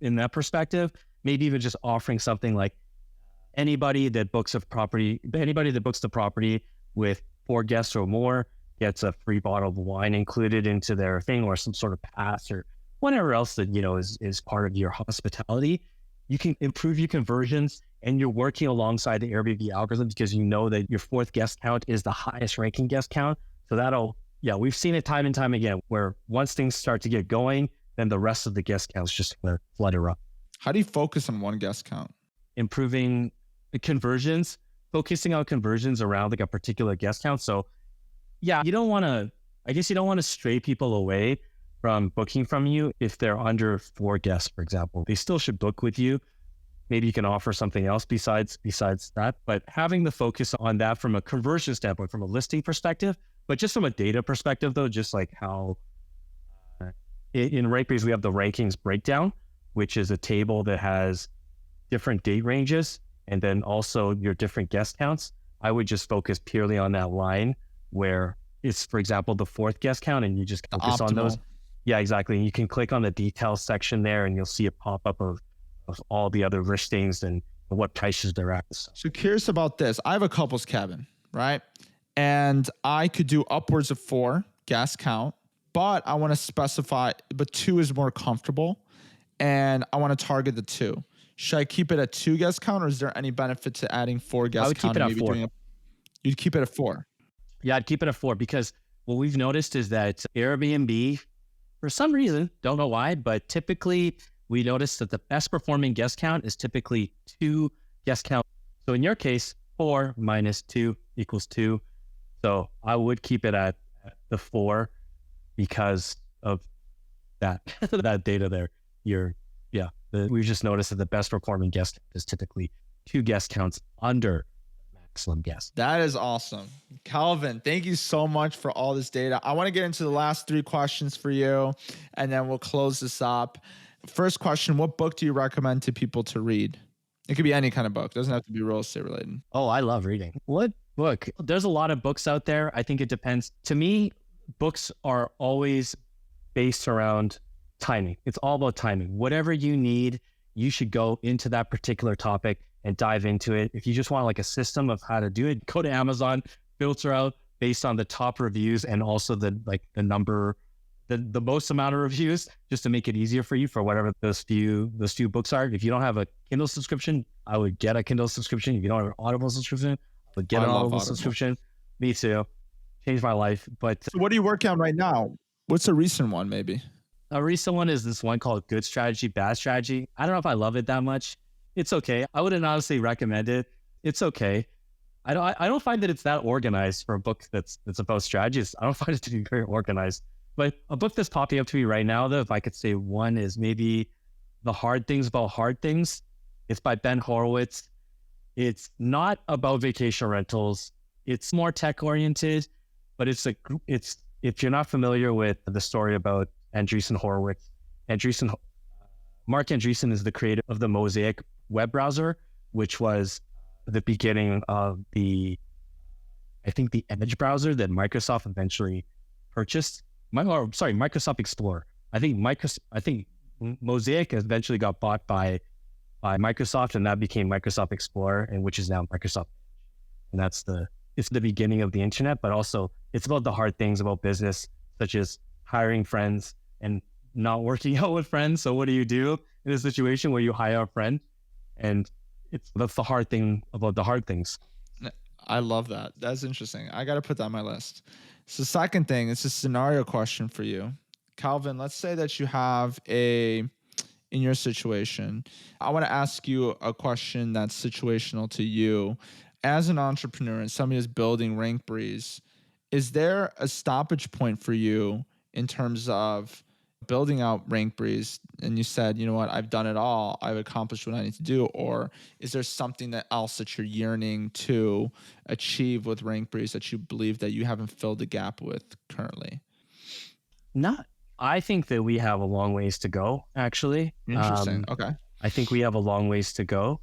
in that perspective, maybe even just offering something like anybody that books the property with 4 guests or more gets a free bottle of wine included into their thing, or some sort of pass or whatever else that, is part of your hospitality. You can improve your conversions, and you're working alongside the Airbnb algorithm because you know that your 4th guest count is the highest ranking guest count. So we've seen it time and time again, where once things start to get going, then the rest of the guest counts just flutter up. How do you focus on one guest count? Improving the conversions, focusing on conversions around like a particular guest count. So you don't want to stray people away from booking from you if they're under 4 guests, for example. They still should book with you. Maybe you can offer something else besides that, but having the focus on that from a conversion standpoint, from a listing perspective, but just from a data perspective though, just like how in Rankbreeze, we have the rankings breakdown, which is a table that has different date ranges and then also your different guest counts. I would just focus purely on that line where it's, for example, the 4th guest count, and you just focus on those. Yeah, exactly. And you can click on the details section there and you'll see a pop-up of all the other listings and what prices they're at. So curious about this. I have a couples cabin, right? And I could do upwards of 4 guest count, but I want to specify, but 2 is more comfortable and I want to target the 2. Should I keep it at 2 guest count, or is there any benefit to adding 4 guest count? I would keep it at 4. You'd keep it at 4. Yeah, I'd keep it at 4 because what we've noticed is that Airbnb for some reason, don't know why, but typically we notice that the best performing guest count is typically 2 guest count. So in your case, 4 minus 2 equals 2. So I would keep it at the 4 because of that that data there. We just noticed that the best performing guest count is typically 2 guest counts under maximum guest. That is awesome. Kelvin, thank you so much for all this data. I want to get into the last 3 questions for you, and then we'll close this up. First question, what book do you recommend to people to read? It could be any kind of book. It doesn't have to be real estate related. Oh, I love reading. What book? There's a lot of books out there. I think it depends. To me, books are always based around timing. It's all about timing. Whatever you need, you should go into that particular topic and dive into it. If you just want like a system of how to do it, go to Amazon, filter out based on the top reviews and also the most amount of reviews, just to make it easier for you for whatever those few books are. If you don't have a Kindle subscription, I would get a Kindle subscription. If you don't have an Audible subscription, I would get an Audible subscription. Me too. Changed my life. But so what are you working on right now? What's a recent one maybe? A recent one is this one called Good Strategy, Bad Strategy. I don't know if I love it that much. It's okay. I wouldn't honestly recommend it. It's okay. I don't find that it's that organized for a book that's about strategies. I don't find it to be very organized. But a book that's popping up to me right now, though, if I could say one, is maybe The Hard Things About Hard Things. It's by Ben Horowitz. It's not about vacation rentals. It's more tech oriented, but it's if you're not familiar with the story about Andreessen Horowitz, Mark Andreessen is the creator of the Mosaic web browser, which was the beginning of the Edge browser that Microsoft eventually purchased. Microsoft Explorer. I think Mosaic eventually got bought by Microsoft, and that became Microsoft Explorer, and which is now Microsoft. And it's the beginning of the internet, but also it's about the hard things about business, such as hiring friends and not working out with friends. So what do you do in a situation where you hire a friend? And that's the hard thing about the hard things. I love that. That's interesting. I got to put that on my list. So second thing, it's a scenario question for you. Kelvin, let's say that you have in your situation, I want to ask you a question that's situational to you. As an entrepreneur and somebody who's building Rankbreeze, is there a stoppage point for you in terms of building out Rankbreeze and you said, you know what, I've done it all, I've accomplished what I need to do? Or is there something else that you're yearning to achieve with Rankbreeze that you believe that you haven't filled the gap with currently? I think that we have a long ways to go, actually. Interesting. Okay. I think we have a long ways to go.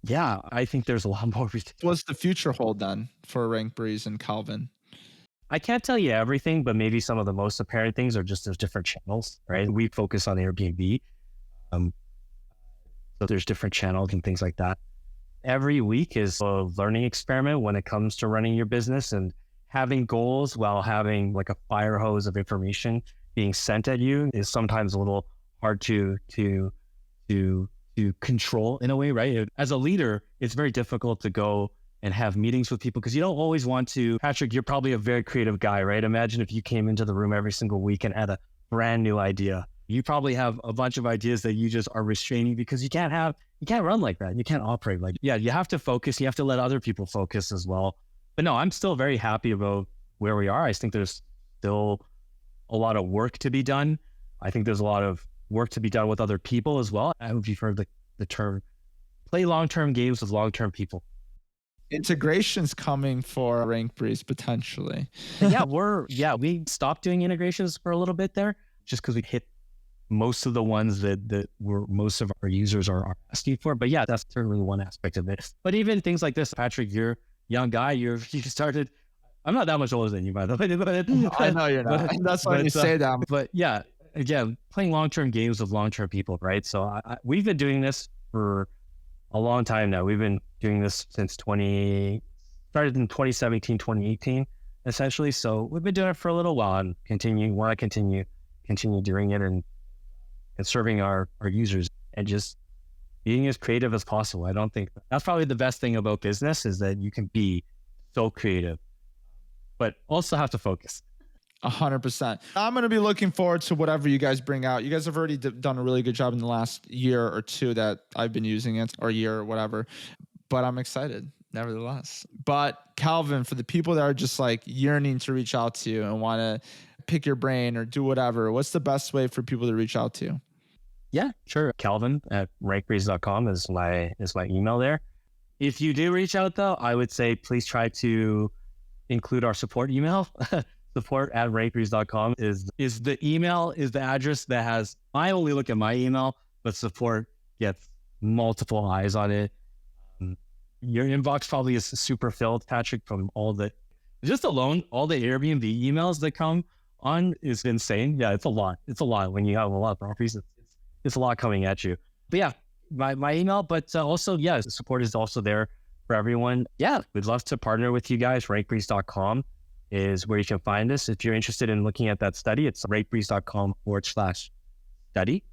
Yeah, I think there's a lot more. What's the future hold then for Rankbreeze and Kelvin? I can't tell you everything, but maybe some of the most apparent things are just there's different channels, right? We focus on Airbnb. So there's different channels and things like that. Every week is a learning experiment when it comes to running your business and having goals while having like a fire hose of information being sent at you is sometimes a little hard to control in a way, right? As a leader, it's very difficult to go and have meetings with people because you don't always want to. Patryk, you're probably a very creative guy, right? Imagine if you came into the room every single week and had a brand new idea. You probably have a bunch of ideas that you just are restraining because you can't run like that. You can't operate like that. Yeah, you have to focus. You have to let other people focus as well. But no, I'm still very happy about where we are. I think there's still a lot of work to be done. I think there's a lot of work to be done with other people as well. I hope you've heard the term, play long-term games with long-term people. Integrations coming for Rankbreeze potentially. We stopped doing integrations for a little bit there just because we hit most of the ones that were most of our users are asking for. But yeah, that's certainly one aspect of it. But even things like this, Patryk, you're a young guy, you started, I'm not that much older than you, by the way. I know you're not. That's why you say that. But yeah, again, playing long-term games with long-term people, right? So we've been doing this for a long time now. We've been doing this since started in 2017, 2018, essentially. So we've been doing it for a little while and want to continue doing it and serving our users and just being as creative as possible. I don't think that's probably the best thing about business is that you can be so creative, but also have to focus. 100%. I'm going to be looking forward to whatever you guys bring out. You guys have already done a really good job in the last year or two that I've been using it, or year or whatever, but I'm excited nevertheless. But Kelvin, for the people that are just like yearning to reach out to you and want to pick your brain or do whatever, what's the best way for people to reach out to you? Yeah, sure. Kelvin at rankbreeze.com is my email there. If you do reach out though, I would say please try to include our support email. Support at rankbreeze.com is the address that has, I only look at my email, but support gets multiple eyes on it. Your inbox probably is super filled, Patryk, from all the Airbnb emails that come on is insane. Yeah, it's a lot. It's a lot when you have a lot of properties. It's a lot coming at you. But yeah, my email, but also, yeah, support is also there for everyone. Yeah, we'd love to partner with you guys. Rankbreeze.com is where you can find us. If you're interested in looking at that study, it's rankbreeze.com/study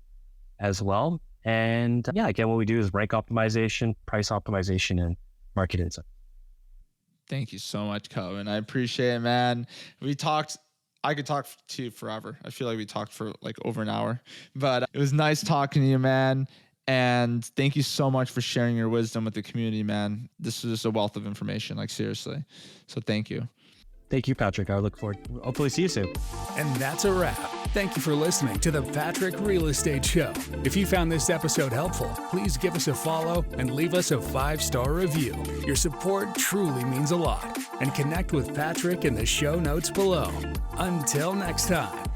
as well. And yeah, again, what we do is rank optimization, price optimization, and market insight. Thank you so much, Kelvin. I appreciate it, man. I could talk to you forever. I feel like we talked for like over an hour, but it was nice talking to you, man. And thank you so much for sharing your wisdom with the community, man. This is just a wealth of information, like seriously. So thank you. Thank you, Patryk. I look forward. Hopefully see you soon. And that's a wrap. Thank you for listening to the Patryk Real Estate Show. If you found this episode helpful, please give us a follow and leave us a 5-star review. Your support truly means a lot. And connect with Patryk in the show notes below. Until next time.